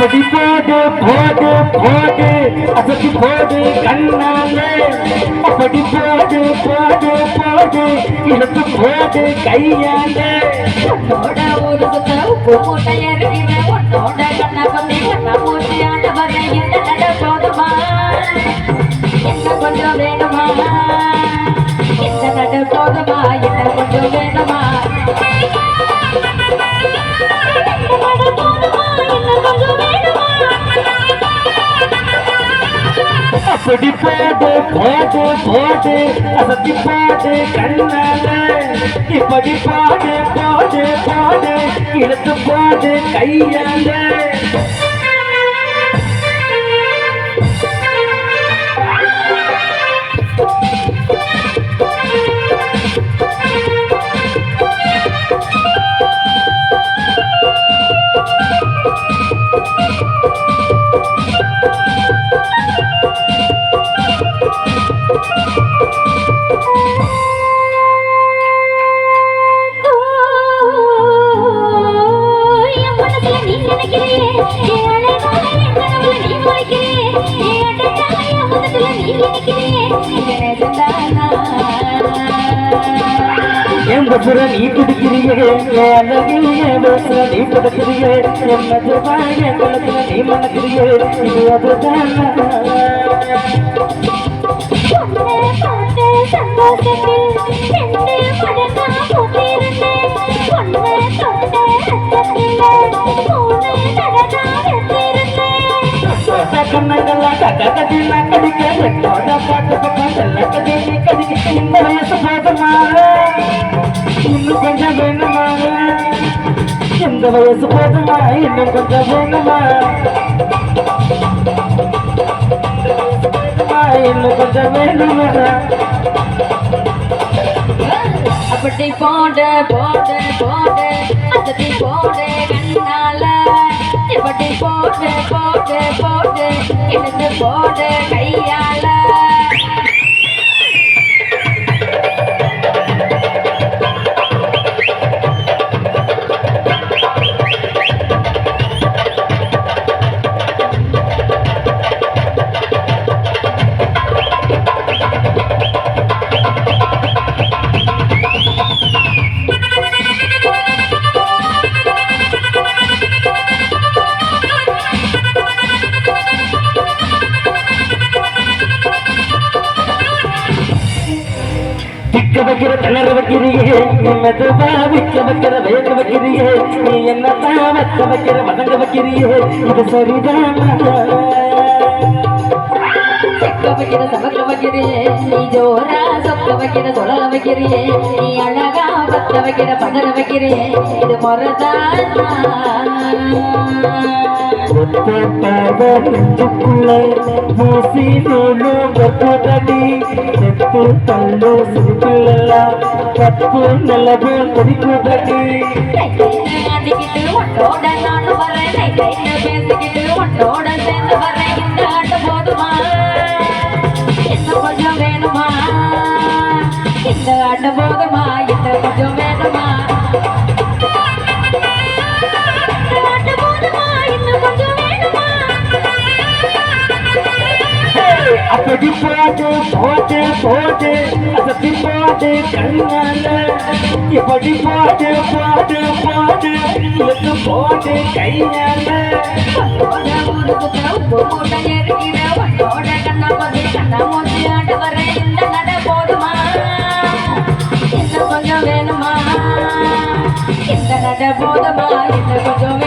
அப்படி போடு போடு போடு அசத்தி போடு கண்ணாலே அப்படி போடு போடு போடு இழுத்து போடு கையாலே உன்னோட ஒரு சுத்த உப்பு மூட்டை இறங்கின உன்னோட கண்ண பத்தி கண்ண மூச்சு ஆண்டு வர என்ன நட போதுமா என்ன கொஞ்சம் வேணுமா என்ன நட போதுமா என்ன கொஞ்சம் வேணுமா அப்படி போடு போடு போடு அசத்தி போடு கண்ணாலே இப்படி போடு போடு போடு இழுத்து போடு கையாலே என் பசுர நீ குடிக்கிறியே அழகில் என் பசுர நீ கொடுக்கிறியே என் மதுவா என் குளத்துல நீ மணக்கிறியே இது அதுதான் கண்ணங்கள்லாம் கட்ட கட்டி நான் கடிக்க என்னோட பாட்டு பக்கம் செல்ல கட்டி நீ கடிக்க இந்த வயசு போதுமா இன்னும் கொஞ்சம் வேணுமா இந்த வயசு போதுமா இன்னும் கொஞ்சம் வேணுமா இன்னும் கொஞ்சம் வேணுமா அப்படி போடு போடு போடு அப்படி போடு கண்ணால இப்படி போடு போடு போடு இழுத்து போடு கையால திக்க வைக்கிற திணற வைக்கிறியே நீ மெதுவா விக்க வைக்கிற வேக வைக்கிறியே நீ என்னத்தான் வைக்க வைக்கிற வதங்க வைக்கிறியே இது சரிதானா செக்க வைக்கிற சமக்க வைக்கிறியே நீ ஜோரா சொக்க வைக்கிற சொலல வைக்கிறியே நீ அழகா பத்த வைக்கிற பதற வைக்கிறியே இது முறதானா நெஞ்சுக்குள்ளே மூசி நூலும் கற்படி செத்து தள்ளு சிரிப்பில்லாம் கப்பு நல்லது கொதிக்குதடி ஆடிக்கிட்டு உன்னோட நானும் வரேன் பேசிக்கிட்டு உன்னோட சேர்ந்து வரேன் இந்த ஆட்ட போதுமா இன்னும் கொஞ்சம் வேணுமா இந்த ஆட்ட போதுமா இன்னும் கொஞ்சம் வேணுமா அப்படி போடு போடு போடு அசத்தி போடு கண்ணால இப்படி போடு போடு போடு இழுத்து போடு கையால உப்பு மூட்டை இருக்கிற உன்னோட கண்ணா பத்தி கண்ணா மூச்சு ஆண்டு வர இந்த நட போதுமா இன்னும் கொஞ்சம் வேணுமா இந்த நட போதுமா இன்னும் கொஞ்சம்